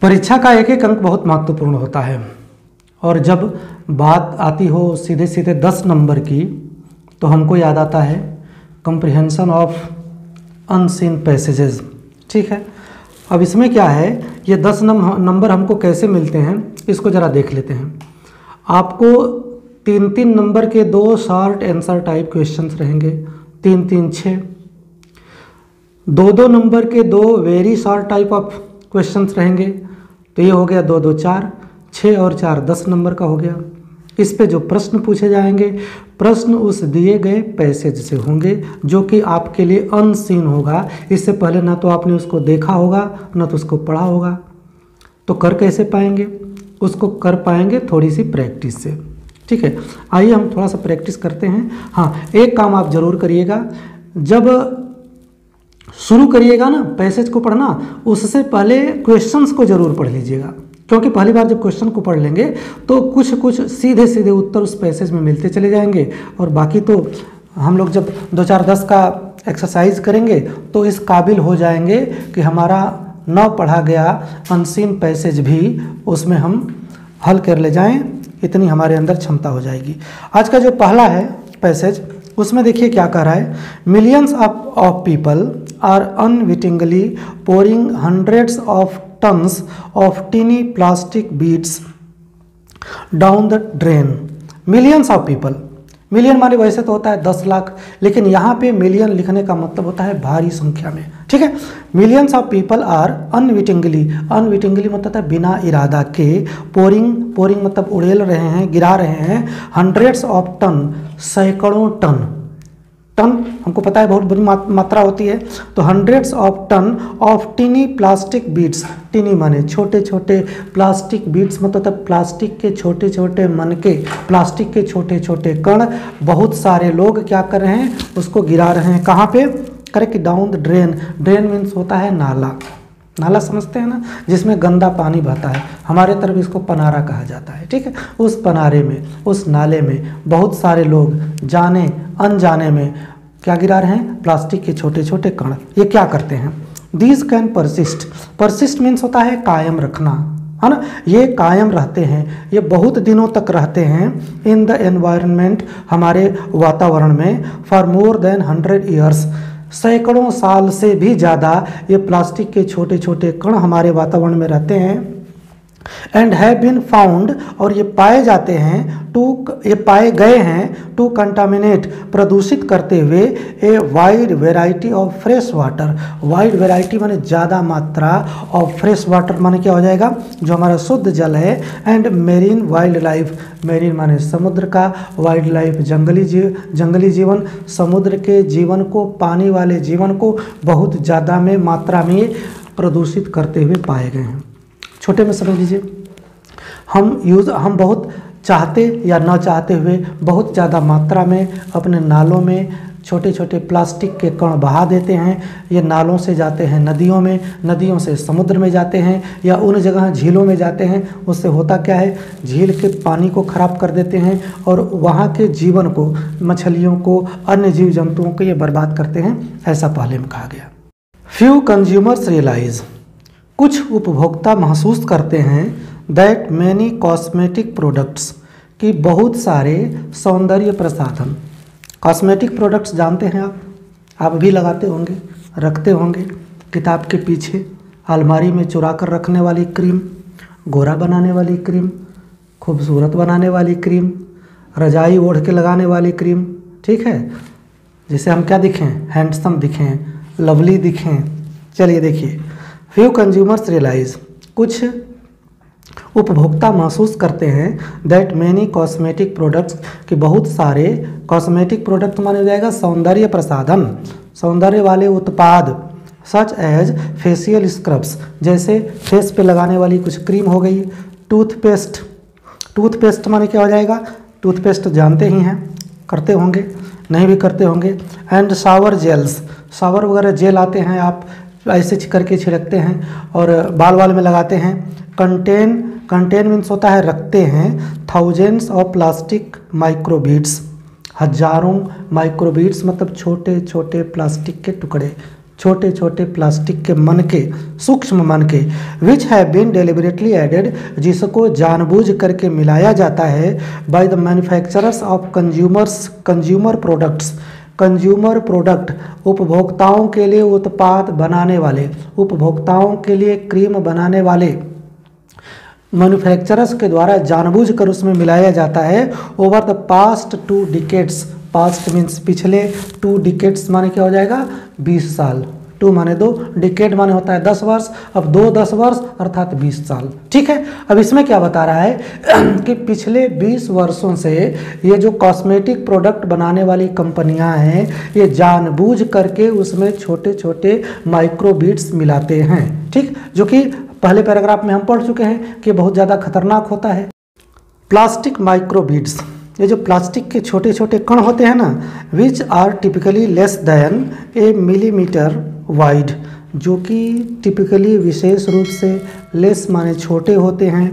परीक्षा का एक एक अंक बहुत महत्वपूर्ण होता है और जब बात आती हो सीधे सीधे 10 नंबर की तो हमको याद आता है कंप्रिहेंशन ऑफ अनसीन पैसेजेस। ठीक है, अब इसमें क्या है, ये 10 नंबर हमको कैसे मिलते हैं इसको ज़रा देख लेते हैं। आपको 3-3 नंबर के 2 शॉर्ट आंसर टाइप क्वेश्चंस रहेंगे, 3-3 6। 2-2 नंबर के 2 very short type of questions रहेंगे, तो ये हो गया 2-2 4, 6 और 4 10 नंबर का हो गया। इस पे जो प्रश्न पूछे जाएंगे, प्रश्न उस दिए गए पैसेज से होंगे जो कि आपके लिए अनसीन होगा। इससे पहले ना तो आपने उसको देखा होगा ना तो उसको पढ़ा होगा, तो कर कैसे पाएंगे? उसको कर पाएंगे थोड़ी सी प्रैक्टिस से। ठीक है, आइए हम थोड़ा सा प्रैक्टिस करते हैं। हाँ, एक काम आप जरूर करिएगा, जब शुरू करिएगा ना पैसेज को पढ़ना, उससे पहले क्वेश्चंस को जरूर पढ़ लीजिएगा, क्योंकि पहली बार जब क्वेश्चन को पढ़ लेंगे तो कुछ कुछ सीधे सीधे उत्तर उस पैसेज में मिलते चले जाएंगे और बाकी तो हम लोग जब 2-4-10 का एक्सरसाइज करेंगे तो इस काबिल हो जाएंगे कि हमारा न पढ़ा गया अनसीन पैसेज भी उसमें हम हल कर ले जाएं, इतनी हमारे अंदर क्षमता हो जाएगी। आज का जो पहला है पैसेज, उसमें देखिए क्या कह रहा है। Millions of people are unwittingly pouring hundreds of tons of teeny plastic beads down the drain. Millions of people, million माने वैसे तो होता है 10 लाख, लेकिन यहाँ पे मिलियन लिखने का मतलब होता है भारी संख्या में। ठीक है, millions of people are unwittingly, unwittingly मतलब है बिना इरादा के, पोरिंग मतलब उड़ेल रहे हैं, गिरा रहे हैं, हंड्रेड्स ऑफ टन, सैकड़ों टन। टन हमको पता है बहुत बड़ी मात्रा होती है, तो hundreds of ton of tiny plastic beads. Tiny माने छोटे छोटे, प्लास्टिक बीड्स मतलब प्लास्टिक के छोटे छोटे मनके, प्लास्टिक के छोटे छोटे कण। बहुत सारे लोग क्या कर रहे हैं, उसको गिरा रहे हैं। कहाँ पे? Correct, down the drain. Drain means होता है नाला। नाला समझते हैं ना, जिसमें गंदा पानी बहता है, हमारे तरफ इसको पनारा कहा जाता है। ठीक है, उस पनारे में, उस नाले में बहुत सारे लोग जाने अनजाने में क्या गिरा रहे हैं, प्लास्टिक के छोटे छोटे कण। ये क्या करते हैं? These can persist. Persist means होता है कायम रखना, है ना। ये कायम रहते हैं, ये बहुत दिनों तक रहते हैं इन द एनवायरनमेंट, हमारे वातावरण में, फॉर मोर देन 100 ईयर्स, सैकड़ों साल से भी ज़्यादा ये प्लास्टिक के छोटे छोटे कण हमारे वातावरण में रहते हैं। एंड हैव बीन फाउंड, और ये पाए जाते हैं, ये पाए गए हैं, टू कंटामिनेट, प्रदूषित करते हुए, a wide variety of fresh water. Wide variety माने ज़्यादा मात्रा, ऑफ फ्रेश वाटर माने क्या हो जाएगा, जो हमारा शुद्ध जल है। And marine wild life, marine माने समुद्र का, वाइल्ड लाइफ जंगली जीवन, समुद्र के जीवन को, पानी वाले जीवन को बहुत ज़्यादा में मात्रा में प्रदूषित करते हुए पाए गए हैं। छोटे में समझ लीजिए, हम बहुत चाहते या न चाहते हुए बहुत ज़्यादा मात्रा में अपने नालों में छोटे छोटे प्लास्टिक के कण बहा देते हैं। ये नालों से जाते हैं नदियों में, नदियों से समुद्र में जाते हैं, या उन जगह झीलों में जाते हैं। उससे होता क्या है, झील के पानी को खराब कर देते हैं और वहाँ के जीवन को, मछलियों को, अन्य जीव जंतुओं को ये बर्बाद करते हैं। ऐसा पहले में कहा गया। फ्यू कंज्यूमर्स रियलाइज, कुछ उपभोक्ता महसूस करते हैं, दैट मैनी कॉस्मेटिक प्रोडक्ट्स, कि बहुत सारे सौंदर्य प्रसाधन। कॉस्मेटिक प्रोडक्ट्स जानते हैं आप भी लगाते होंगे, रखते होंगे किताब के पीछे, अलमारी में चुरा कर रखने वाली क्रीम, गोरा बनाने वाली क्रीम, खूबसूरत बनाने वाली क्रीम, रजाई ओढ़ के लगाने वाली क्रीम। ठीक है, जिससे हम क्या दिखें, हैंडसम दिखें, लवली दिखें। चलिए देखिए, फ्यू कंज्यूमर्स रियलाइज, कुछ उपभोक्ता महसूस करते हैं, दैट मैनी कॉस्मेटिक प्रोडक्ट्स, कि बहुत सारे कॉस्मेटिक प्रोडक्ट माने हो जाएगा सौंदर्य प्रसाधन, सौंदर्य वाले उत्पाद, सच एज फेशियल स्क्रब्स, जैसे फेस पे लगाने वाली कुछ क्रीम हो गई, टूथपेस्ट, टूथपेस्ट माने क्या हो जाएगा, टूथपेस्ट जानते ही हैं, करते होंगे, नहीं भी करते होंगे। एंड शावर जेल्स, शावर वगैरह जेल आते हैं, आप ऐसे करके छिड़कते हैं और बाल में लगाते हैं। कंटेन मीन्स होता है रखते हैं, थाउजेंड्स ऑफ प्लास्टिक माइक्रोबीड्स, हजारों माइक्रोबीड्स मतलब छोटे छोटे प्लास्टिक के टुकड़े, छोटे छोटे प्लास्टिक के मनके, सूक्ष्म मनके, which have been deliberately added, जिसको जानबूझ करके मिलाया जाता है, by the manufacturers of consumer products, consumer product, उपभोक्ताओं के लिए उत्पाद बनाने वाले, उपभोक्ताओं के लिए क्रीम बनाने वाले मैन्युफैक्चरर्स के द्वारा जानबूझकर उसमें मिलाया जाता है। Over the past 2 decades, past means पिछले, 2 डिकेड्स माने क्या हो जाएगा 20 साल, 2 माने 2, डिकेड माने होता है 10 वर्ष, अब 10 वर्ष अर्थात 20 साल। ठीक है, अब इसमें क्या बता रहा है कि पिछले 20 वर्षों से ये जो कॉस्मेटिक प्रोडक्ट बनाने वाली कंपनियां हैं ये जानबूझ करके उसमें छोटे छोटे माइक्रोबीट्स मिलाते हैं। ठीक, जो कि पहले पैराग्राफ में हम पढ़ चुके हैं कि बहुत ज़्यादा खतरनाक होता है। प्लास्टिक माइक्रोबीड्स, ये जो प्लास्टिक के छोटे छोटे कण होते हैं ना, which are typically less than a millimetre wide, जो कि टिपिकली विशेष रूप से लेस माने छोटे होते हैं,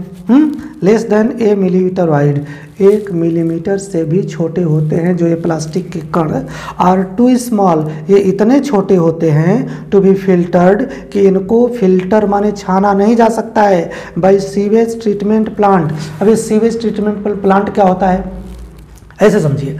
लेस देन ए मिलीमीटर वाइड, 1 मिलीमीटर से भी छोटे होते हैं जो ये प्लास्टिक के कण, आर टू स्मॉल, ये इतने छोटे होते हैं टू बी फिल्टर्ड, कि इनको फिल्टर माने छाना नहीं जा सकता है, बाय सीवेज ट्रीटमेंट प्लांट। अब ये सीवेज ट्रीटमेंट प्लांट क्या होता है, ऐसे समझिए,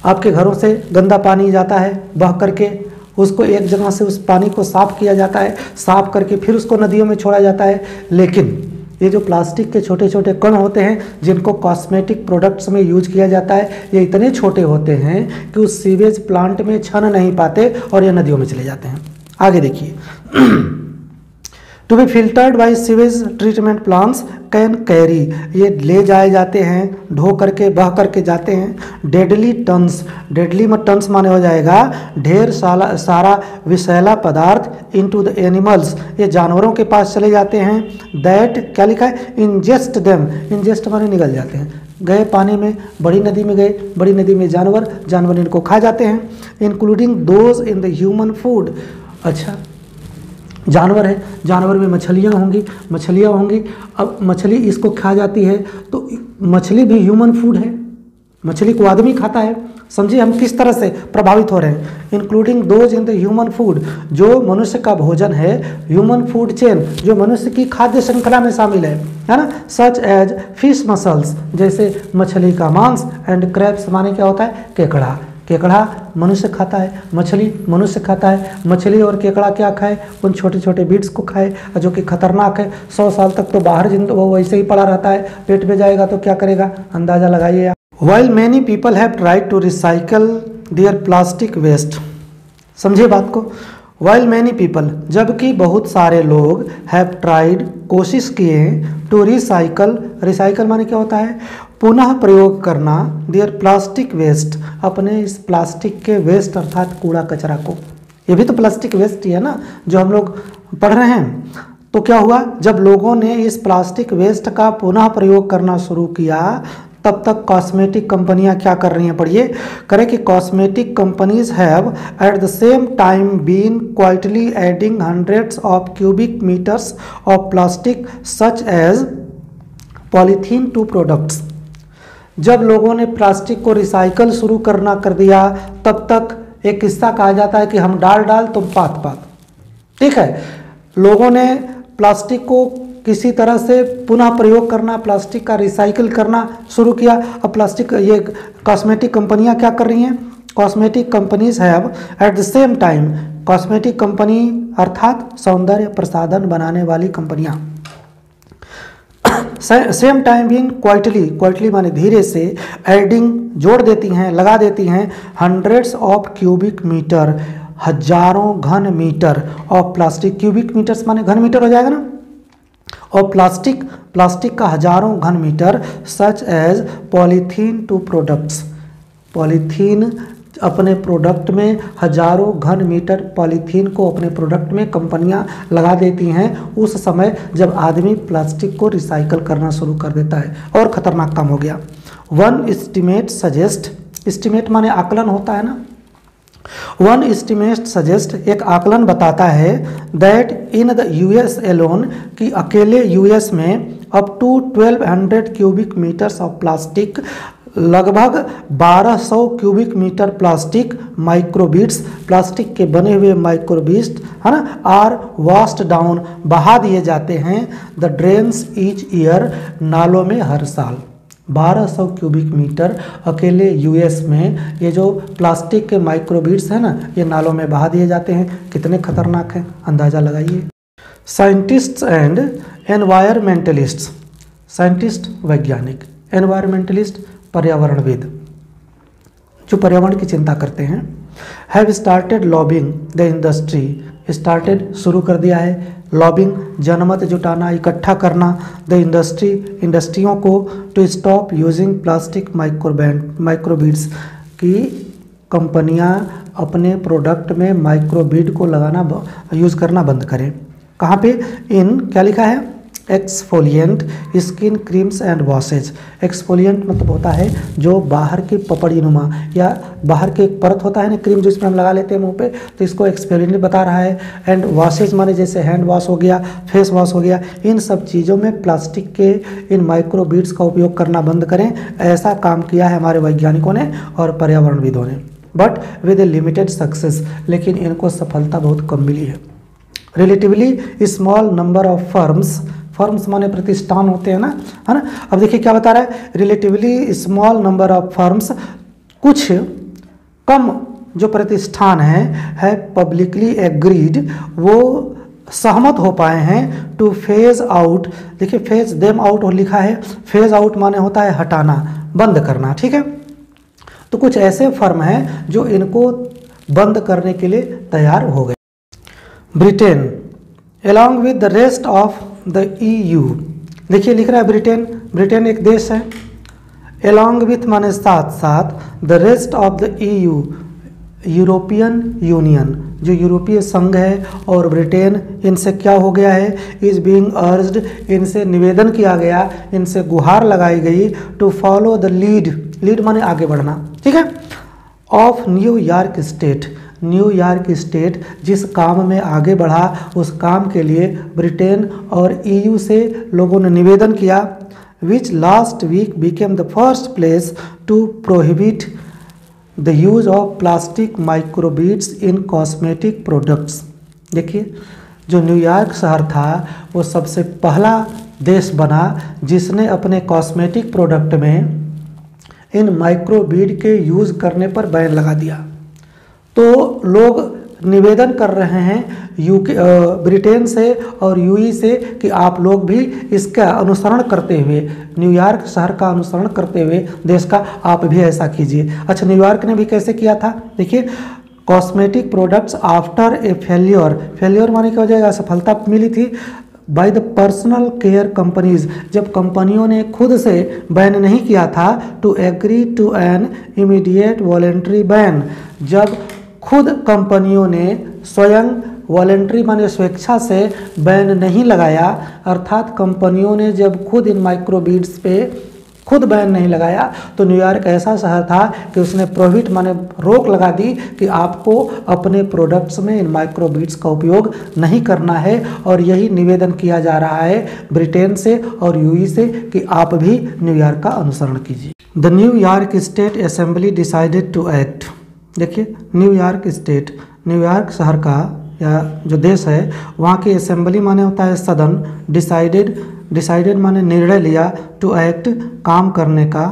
आपके घरों से गंदा पानी जाता है बह करके, उसको एक जगह से उस पानी को साफ़ किया जाता है, साफ़ करके फिर उसको नदियों में छोड़ा जाता है, लेकिन ये जो प्लास्टिक के छोटे छोटे कण होते हैं जिनको कॉस्मेटिक प्रोडक्ट्स में यूज किया जाता है, ये इतने छोटे होते हैं कि उस सीवेज प्लांट में छन नहीं पाते और ये नदियों में चले जाते हैं। आगे देखिए, to be filtered by sewage treatment plants can carry, ये ले जाए जाते हैं, ढो करके बह करके जाते हैं, डेडली टन्स, डेडली में टन्स माने हो जाएगा ढेर सारा विषैला पदार्थ इनटू द एनिमल्स, ये जानवरों के पास चले जाते हैं, दैट क्या लिखा है इंजेस्ट देम, इंजेस्ट माने निगल जाते हैं, गए पानी में, बड़ी नदी में गए, बड़ी नदी में जानवर इनको खा जाते हैं, including those in the human food. अच्छा, जानवर है, जानवर में मछलियाँ होंगी, अब मछली इसको खा जाती है तो मछली भी ह्यूमन फूड है, मछली को आदमी खाता है। समझिए हम किस तरह से प्रभावित हो रहे हैं, including those in the human food, जो मनुष्य का भोजन है, ह्यूमन फूड चेन, जो मनुष्य की खाद्य श्रृंखला में शामिल है ना, सच एज फिश मसल्स, जैसे मछली का मांस, एंड क्रैब्स माने क्या होता है केकड़ा, केकड़ा मनुष्य खाता है, मछली मनुष्य खाता है, मछली और केकड़ा क्या खाए, उन छोटे छोटे बीड्स को खाए जो कि खतरनाक है। 100 साल तक तो बाहर वो वैसे ही पड़ा रहता है, पेट में जाएगा तो क्या करेगा, अंदाज़ा लगाइए आप। While many people have tried to recycle their plastic waste, समझिए बात को, वाइल मैनी पीपल, जबकि बहुत सारे लोग हैव ट्राइड, कोशिश किए हैं, टू रिसाइकल, रिसाइकल माने क्या होता है पुनः प्रयोग करना, देयर प्लास्टिक वेस्ट, अपने इस प्लास्टिक के वेस्ट अर्थात कूड़ा कचरा को, ये भी तो प्लास्टिक वेस्ट ही है ना जो हम लोग पढ़ रहे हैं। तो क्या हुआ, जब लोगों ने इस प्लास्टिक वेस्ट का पुनः प्रयोग करना शुरू किया तब तक कॉस्मेटिक कंपनियां क्या कर रही हैं, पढ़िए, करें कि cosmetic companies have at the same time been quietly adding hundreds of cubic metres of plastic such as polythene to products. जब लोगों ने प्लास्टिक को रिसाइकल शुरू करना कर दिया तब तक एक किस्सा कहा जाता है कि हम डाल तुम पात, ठीक है, लोगों ने प्लास्टिक को किसी तरह से पुनः प्रयोग करना, प्लास्टिक का रिसाइकिल करना शुरू किया। अब प्लास्टिक, ये कॉस्मेटिक कंपनियां क्या कर रही हैं, cosmetic companies have at the same time, cosmetic company अर्थात सौंदर्य प्रसाधन बनाने वाली कंपनियां, सेम टाइम बीन क्वाइटली माने धीरे से, एडिंग जोड़ देती हैं, लगा देती हैं, हंड्रेड्स ऑफ क्यूबिक मीटर, हजारों घन metre of plastic, cubic metres माने घन मीटर हो जाएगा ना, और प्लास्टिक का हजारों घन metre, such as polythene to products, polythene अपने प्रोडक्ट में हजारों घन मीटर पॉलीथीन को अपने प्रोडक्ट में कंपनियां लगा देती हैं उस समय जब आदमी प्लास्टिक को रिसाइकल करना शुरू कर देता है, और ख़तरनाक काम हो गया। वन एस्टिमेट सजेस्ट, एस्टिमेट माने आकलन होता है ना, वन एस्टिमेट सजेस्ट एक आकलन बताता है that in the US alone, कि अकेले यूएस में up to 1200 cubic metres of plastic लगभग 1200 cubic metre plastic microbeads, plastic के बने हुए माइक्रोबीट्स है ना, आर वॉश्ड डाउन, बहा दिए जाते हैं, द ड्रेन्स ईच ईयर, नालों में हर साल। 1200 क्यूबिक मीटर अकेले यूएस में ये जो प्लास्टिक के माइक्रोबीट्स हैं ना, ये नालों में बहा दिए जाते हैं। कितने खतरनाक हैं, अंदाज़ा लगाइए। साइंटिस्ट्स एंड एनवायरमेंटलिस्ट्स, साइंटिस्ट वैज्ञानिक, एनवायरमेंटलिस्ट पर्यावरणविद, जो पर्यावरण की चिंता करते हैं, have started lobbying the industry, started शुरू कर दिया है, लॉबिंग जनमत जुटाना, इकट्ठा करना, द इंडस्ट्री इंडस्ट्रियों को, to stop using plastic microbeads, की कंपनियां अपने प्रोडक्ट में माइक्रोबीड को लगाना यूज़ करना बंद करें। कहाँ पे, इन क्या लिखा है, exfoliant skin creams and washes. Exfoliant मतलब होता है जो बाहर की पपड़ी नुमा या बाहर के एक परत होता है ना क्रीम, जो इसमें हम लगा लेते हैं मुंह पे, तो इसको एक्सफोलिएंट बता रहा है। एंड वॉशेज माने जैसे हैंड वॉश हो गया, फेस वॉश हो गया, इन सब चीज़ों में प्लास्टिक के इन माइक्रोबीड्स का उपयोग करना बंद करें। ऐसा काम किया है हमारे वैज्ञानिकों ने और पर्यावरणविदों ने, but with A limited success, लेकिन इनको सफलता बहुत कम मिली है। Relatively small number of firms, firms माने प्रतिष्ठान होते हैं ना, है ना। अब देखिए क्या बता रहा है, relatively small number of firms, कुछ कम जो प्रतिष्ठान है पब्लिकली एग्रीड, वो सहमत हो पाए हैं, टू फेज आउट, देखिए फेज देम आउट और लिखा है, फेज आउट माने होता है हटाना, बंद करना, ठीक है। तो कुछ ऐसे फर्म हैं जो इनको बंद करने के लिए तैयार हो गए। Britain along with the rest of the EU, देखिए लिख रहा है ब्रिटेन, ब्रिटेन एक देश है, along with माने साथ साथ, the rest of the EU, European union, जो यूरोपीय संघ है और ब्रिटेन, इनसे क्या हो गया है, इज बीइंग अर्ज्ड, इनसे निवेदन किया गया, इनसे गुहार लगाई गई, to follow the lead, lead माने आगे बढ़ना, ठीक है, of New York state, New York state जिस काम में आगे बढ़ा उस काम के लिए ब्रिटेन और EU से लोगों ने निवेदन किया, which last week became the first place to prohibit the use of plastic microbeads in cosmetic products. देखिए जो न्यूयॉर्क शहर था वो सबसे पहला देश बना जिसने अपने कॉस्मेटिक प्रोडक्ट में इन माइक्रोबीड के यूज़ करने पर बैन लगा दिया। तो लोग निवेदन कर रहे हैं ब्रिटेन से और यूई से कि आप लोग भी इसका अनुसरण करते हुए, न्यूयॉर्क शहर का अनुसरण करते हुए देश का आप भी ऐसा कीजिए। अच्छा, न्यूयॉर्क ने भी कैसे किया था, देखिए, cosmetic products after a failure, failure माने क्या हो जाएगा, असफलता मिली थी, by the personal care companies, जब कंपनियों ने खुद से बैन नहीं किया था, to agree to an immediate voluntary ban, जब खुद कंपनियों ने स्वयं वॉलेंट्री माने स्वेच्छा से बैन नहीं लगाया, अर्थात कंपनियों ने जब खुद इन माइक्रोबीड्स पे खुद बैन नहीं लगाया, तो न्यूयॉर्क ऐसा शहर था कि उसने प्रोहिबिट माने रोक लगा दी कि आपको अपने प्रोडक्ट्स में इन माइक्रोबीड्स का उपयोग नहीं करना है। और यही निवेदन किया जा रहा है ब्रिटेन से और यूई से कि आप भी न्यूयॉर्क का अनुसरण कीजिए। The New York state assembly decided to act, देखिए न्यूयॉर्क स्टेट, न्यूयॉर्क शहर का या जो देश है वहाँ की असेंबली माने होता है सदन, डिसाइडेड माने निर्णय लिया, टू एक्ट काम करने का,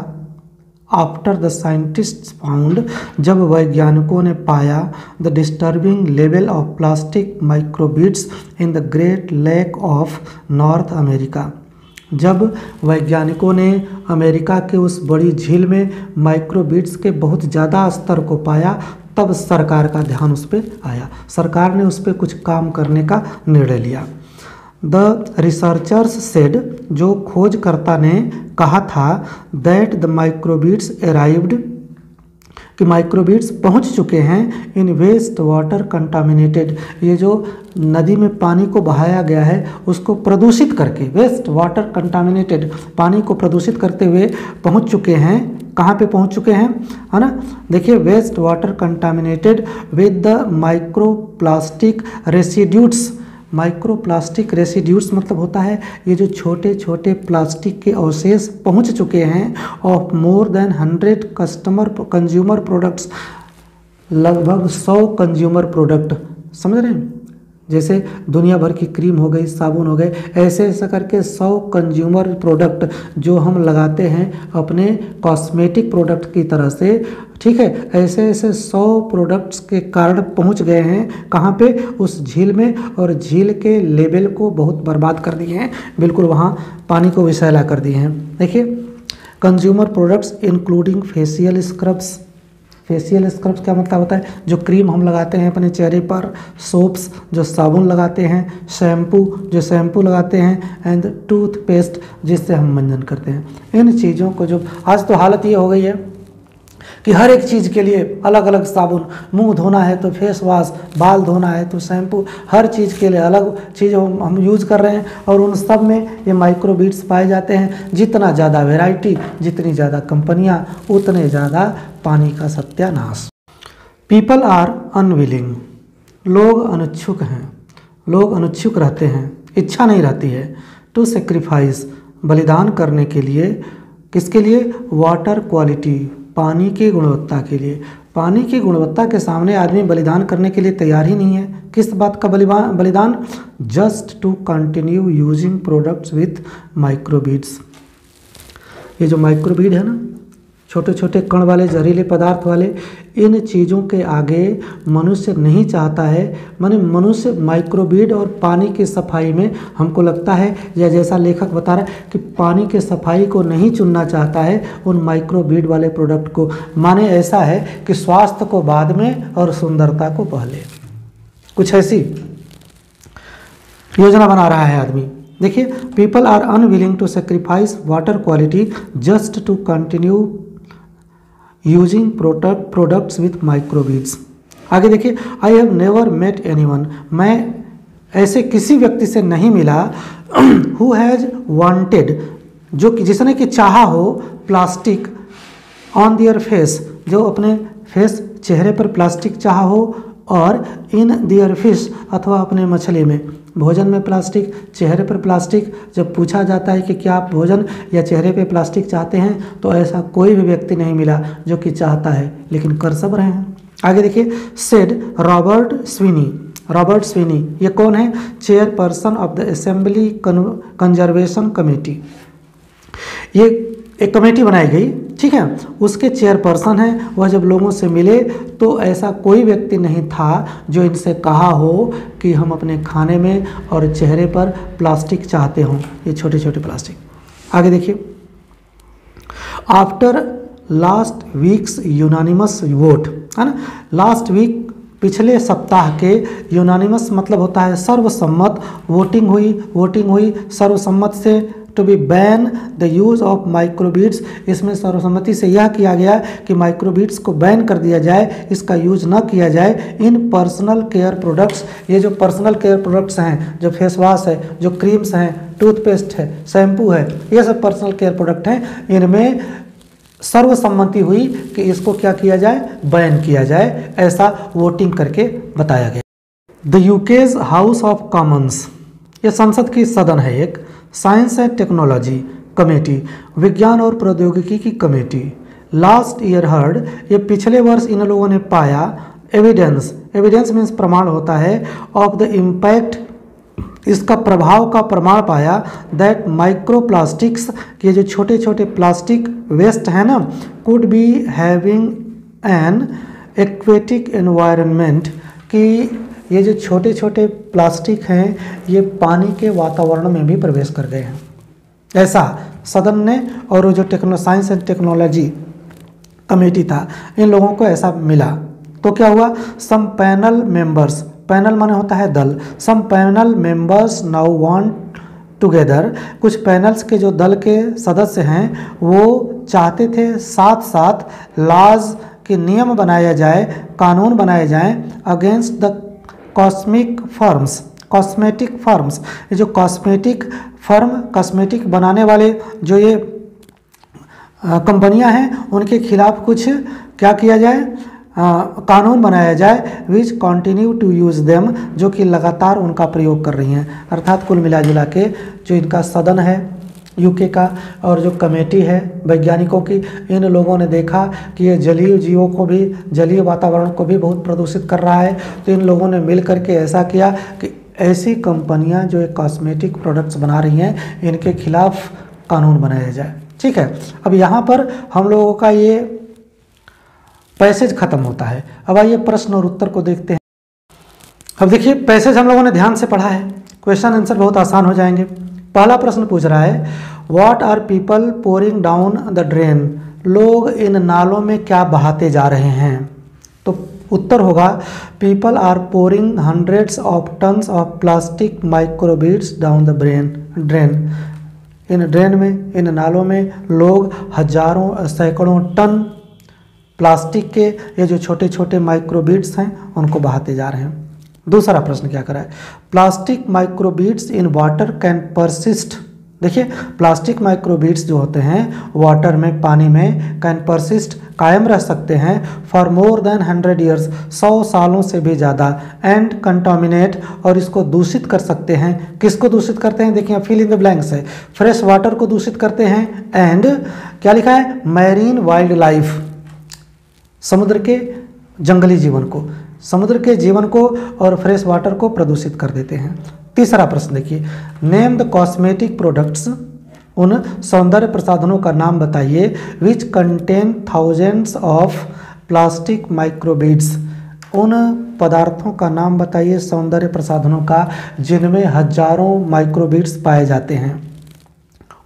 आफ्टर द साइंटिस्ट्स फाउंड, जब वैज्ञानिकों ने पाया, the disturbing level of plastic microbeads in the great lake of north America, जब वैज्ञानिकों ने अमेरिका के उस बड़ी झील में माइक्रोबीड्स के बहुत ज़्यादा स्तर को पाया, तब सरकार का ध्यान उस पर आया, सरकार ने उस पर कुछ काम करने का निर्णय लिया। द रिसर्चर्स सेड, जो खोजकर्ता ने कहा था, दैट द माइक्रोबीड्स अराइव्ड, कि माइक्रोबीड्स पहुंच चुके हैं, इन वेस्ट वाटर कंटामिनेटेड, ये जो नदी में पानी को बहाया गया है उसको प्रदूषित करके, वेस्ट वाटर कंटामिनेटेड, पानी को प्रदूषित करते हुए पहुंच चुके हैं। कहाँ पे पहुंच चुके हैं, है ना, देखिए, waste water contaminated with the micro plastic residues, microplastic residues मतलब होता है ये जो छोटे छोटे प्लास्टिक के अवशेष पहुंच चुके हैं of more than 100 consumer products, लगभग 100 कंज्यूमर प्रोडक्ट, समझ रहे हैं, जैसे दुनिया भर की क्रीम हो गई, साबुन हो गए, ऐसे ऐसे करके 100 कंज्यूमर प्रोडक्ट जो हम लगाते हैं अपने कॉस्मेटिक प्रोडक्ट की तरह से, ठीक है, ऐसे ऐसे 100 प्रोडक्ट्स के कारण पहुंच गए हैं कहाँ पे, उस झील में, और झील के लेवल को बहुत बर्बाद कर दिए हैं, बिल्कुल वहाँ पानी को विषैला कर दिए हैं। देखिए consumer products including facial scrubs, facial scrubs क्या मतलब होता है, जो क्रीम हम लगाते हैं अपने चेहरे पर, सोप्स जो साबुन लगाते हैं, शैम्पू जो शैम्पू लगाते हैं, एंड टूथपेस्ट जिससे हम मंजन करते हैं। इन चीज़ों को जो आज तो हालत ये हो गई है कि हर एक चीज़ के लिए अलग अलग साबुन, मुंह धोना है तो फेस वॉश, बाल धोना है तो शैम्पू, हर चीज़ के लिए अलग चीज़ हम यूज़ कर रहे हैं, और उन सब में ये माइक्रोबीड्स पाए जाते हैं। जितना ज़्यादा वैरायटी, जितनी ज़्यादा कंपनियां, उतने ज़्यादा पानी का सत्यानाश। पीपल आर अनविलिंग, लोग अनुच्छुक हैं, लोग अनुच्छुक रहते हैं, इच्छा नहीं रहती है, टू सेक्रीफाइस, बलिदान करने के लिए, किसके लिए, वाटर क्वालिटी, पानी की गुणवत्ता के लिए। पानी की गुणवत्ता के सामने आदमी बलिदान करने के लिए तैयार ही नहीं है। किस बात का बलिदान, just to continue using products with microbeads. ये जो माइक्रोबीड है ना, छोटे छोटे कण वाले जहरीले पदार्थ वाले, इन चीज़ों के आगे मनुष्य नहीं चाहता है, माने मनुष्य माइक्रोबीड और पानी की सफाई में, हमको लगता है या जैसा लेखक बता रहा है कि पानी के सफाई को नहीं चुनना चाहता है उन माइक्रोबीड वाले प्रोडक्ट को। माने ऐसा है कि स्वास्थ्य को बाद में और सुंदरता को पहले, कुछ ऐसी योजना बना रहा है आदमी। देखिए people are unwilling to sacrifice water quality just to continue using products with microbeads. आगे देखिए, I have never met anyone, मैं ऐसे किसी व्यक्ति से नहीं मिला, हु हैज़ वांटेड, जो कि जिसने कि चाहा हो, प्लास्टिक ऑन दियर फेस, जो अपने फेस चेहरे पर प्लास्टिक चाहा हो, और इन दियर फिश, अथवा अपने मछली में, भोजन में प्लास्टिक, चेहरे पर प्लास्टिक। जब पूछा जाता है कि क्या आप भोजन या चेहरे पे प्लास्टिक चाहते हैं, तो ऐसा कोई भी व्यक्ति नहीं मिला जो कि चाहता है, लेकिन कर सब रहे हैं। आगे देखिए, said Robert Swinney, Robert Swinney ये कौन है, chairperson of the assembly conservation committee. ये एक कमेटी बनाई गई, ठीक है, उसके चेयरपर्सन हैं। वह जब लोगों से मिले तो ऐसा कोई व्यक्ति नहीं था जो इनसे कहा हो कि हम अपने खाने में और चेहरे पर प्लास्टिक चाहते हों, ये छोटे छोटे प्लास्टिक। आगे देखिए, after last weeks unanimous vote, है ना, लास्ट वीक पिछले सप्ताह के, यूनानिमस मतलब होता है सर्वसम्मत, वोटिंग हुई सर्वसम्मत से, to be ban the use of microbeads, इसमें सर्वसम्मति से यह किया गया कि माइक्रोबीड्स को बैन कर दिया जाए, इसका यूज न किया जाए इन पर्सनल केयर प्रोडक्ट्स। ये जो पर्सनल केयर प्रोडक्ट्स हैं, जो फेस वॉश है, जो क्रीम्स हैं, टूथपेस्ट है, शैम्पू है, ये सब पर्सनल केयर प्रोडक्ट हैं, इनमें सर्वसम्मति हुई कि इसको क्या किया जाए, बैन किया जाए, ऐसा वोटिंग करके बताया गया। The UK's house of Commons, ये संसद की सदन है एक, साइंस एंड टेक्नोलॉजी कमेटी, विज्ञान और प्रौद्योगिकी की कमेटी, लास्ट ईयर हर्ड, ये पिछले वर्ष इन लोगों ने पाया, एविडेंस, एविडेंस मीन्स प्रमाण होता है, ऑफ द इम्पैक्ट, इसका प्रभाव का प्रमाण पाया, दैट माइक्रोप्लास्टिक्स, ये जो छोटे छोटे प्लास्टिक वेस्ट है ना, could be having an aquatic environment, कि ये जो छोटे छोटे प्लास्टिक हैं ये पानी के वातावरण में भी प्रवेश कर गए हैं, ऐसा सदन ने, और वो जो साइंस एंड टेक्नोलॉजी कमेटी था, इन लोगों को ऐसा मिला। तो क्या हुआ, सम पैनल मेंबर्स, पैनल माने होता है दल, some panel members now want together, कुछ पैनल्स के जो दल के सदस्य हैं वो चाहते थे साथ साथ लॉज के नियम बनाया जाए, कानून बनाए जाएं, अगेंस्ट द कॉस्मेटिक फर्म्स, ये जो कॉस्मेटिक फर्म, कॉस्मेटिक बनाने वाले जो ये कंपनियां हैं, उनके खिलाफ कुछ क्या किया जाए, कानून बनाया जाए विच कंटिन्यू टू यूज देम, जो कि लगातार उनका प्रयोग कर रही हैं। अर्थात कुल मिला जुला के जो इनका सदन है यूके का और जो कमेटी है वैज्ञानिकों की, इन लोगों ने देखा कि ये जलीय जीवों को भी, जलीय वातावरण को भी बहुत प्रदूषित कर रहा है। तो इन लोगों ने मिल करके ऐसा किया कि ऐसी कंपनियां जो एक कॉस्मेटिक प्रोडक्ट्स बना रही हैं इनके खिलाफ कानून बनाया जाए। ठीक है, अब यहाँ पर हम लोगों का ये पैसेज खत्म होता है। अब आइए प्रश्न और उत्तर को देखते हैं। अब देखिए पैसेज हम लोगों ने ध्यान से पढ़ा है, क्वेश्चन आंसर बहुत आसान हो जाएंगे। पहला प्रश्न पूछ रहा है what are people pouring down the drain, लोग इन नालों में क्या बहाते जा रहे हैं। तो उत्तर होगा people are pouring hundreds of tons of plastic microbeads down the drain. इन ड्रेन में, इन नालों में लोग हजारों सैकड़ों टन प्लास्टिक के ये जो छोटे छोटे माइक्रोबीड्स हैं उनको बहाते जा रहे हैं। दूसरा प्रश्न क्या करा है, plastic microbeads in water can persist. देखिए प्लास्टिक माइक्रोबीड्स जो होते हैं वाटर में, पानी में, कैन परसिस्ट कायम रह सकते हैं फॉर मोर देन 100 ईयर्स, 100 सालों से भी ज़्यादा, एंड कंटामिनेट और इसको दूषित कर सकते हैं। किसको दूषित करते हैं, देखिए फिल इन द ब्लैंक्स है, फ्रेश वाटर को दूषित करते हैं, एंड क्या लिखा है मैरीन वाइल्ड लाइफ, समुद्र के जंगली जीवन को, समुद्र के जीवन को और फ्रेश वाटर को प्रदूषित कर देते हैं। तीसरा प्रश्न देखिए, नेम द कॉस्मेटिक प्रोडक्ट्स, उन सौंदर्य प्रसाधनों का नाम बताइए which contain thousands of plastic microbeads, उन पदार्थों का नाम बताइए सौंदर्य प्रसाधनों का जिनमें हजारों माइक्रोबीड्स पाए जाते हैं।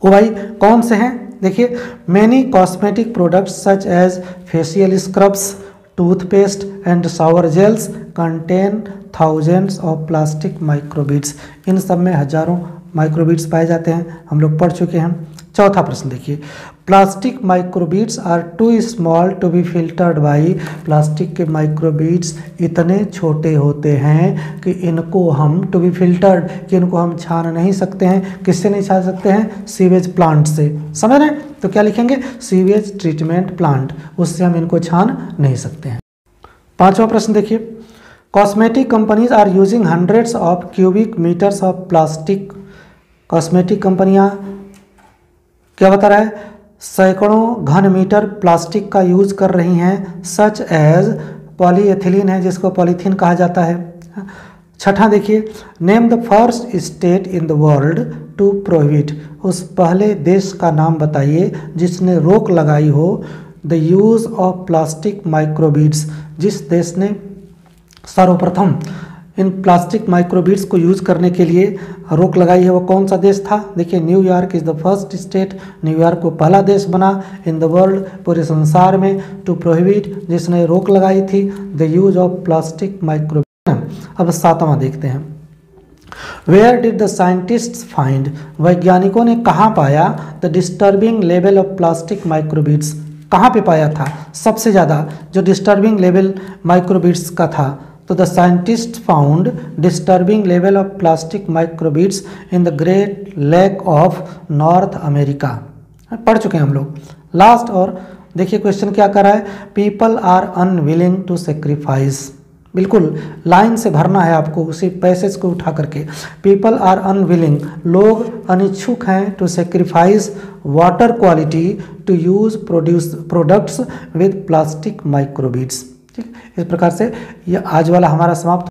वो भाई कौन से हैं, देखिए many cosmetic products such as facial scrubs, toothpaste and shower gels contain thousands of plastic microbeads, इन सब में हजारों माइक्रोबीड्स पाए जाते हैं, हम लोग पढ़ चुके हैं। चौथा प्रश्न देखिए, plastic microbeads are too small to be filtered by, plastic के माइक्रोबीड्स इतने छोटे होते हैं कि इनको हम टू बी फिल्टर्ड, कि इनको हम छान नहीं सकते हैं। किससे नहीं छान सकते हैं, सीवेज प्लांट से, समझ रहे हैं, तो क्या लिखेंगे सीवेज ट्रीटमेंट प्लांट, उससे हम इनको छान नहीं सकते हैं। पांचवा प्रश्न देखिए, cosmetic companies are using hundreds of cubic metres of plastic, cosmetic कंपनियां क्या बता रहा है, सैकड़ों घन मीटर प्लास्टिक का यूज कर रही हैं, सच एज पॉलीएथिलीन है जिसको पॉलीथीन कहा जाता है। छठा देखिए, name the first state in the world to prohibit, उस पहले देश का नाम बताइए जिसने रोक लगाई हो the use of plastic microbeads, जिस देश ने सर्वप्रथम इन प्लास्टिक माइक्रोबीड्स को यूज करने के लिए रोक लगाई है, वो कौन सा देश था, देखिए New York is the first state, New York को पहला देश बना इन द वर्ल्ड, पूरे संसार में, टू प्रोहिबिट जिसने रोक लगाई थी the use of plastic microbeads. अब सातवां देखते हैं, where did the scientists find, वैज्ञानिकों ने कहाँ पाया the disturbing level of plastic microbeads, कहाँ पे पाया था सबसे ज़्यादा जो डिस्टर्बिंग लेवल माइक्रोबीड्स का था, तो the scientist found disturbing level of plastic microbeads in the great lake of north America, पढ़ चुके हैं हम लोग। लास्ट और देखिए क्वेश्चन क्या कर रहा है, people are unwilling to sacrifice, बिल्कुल लाइन से भरना है आपको उसी पैसेज को उठा करके, पीपल आर अनविलिंग, लोग अनिच्छुक हैं to sacrifice water quality to use products with plastic microbeads. ठीक, इस प्रकार से ये आज वाला हमारा समाप्त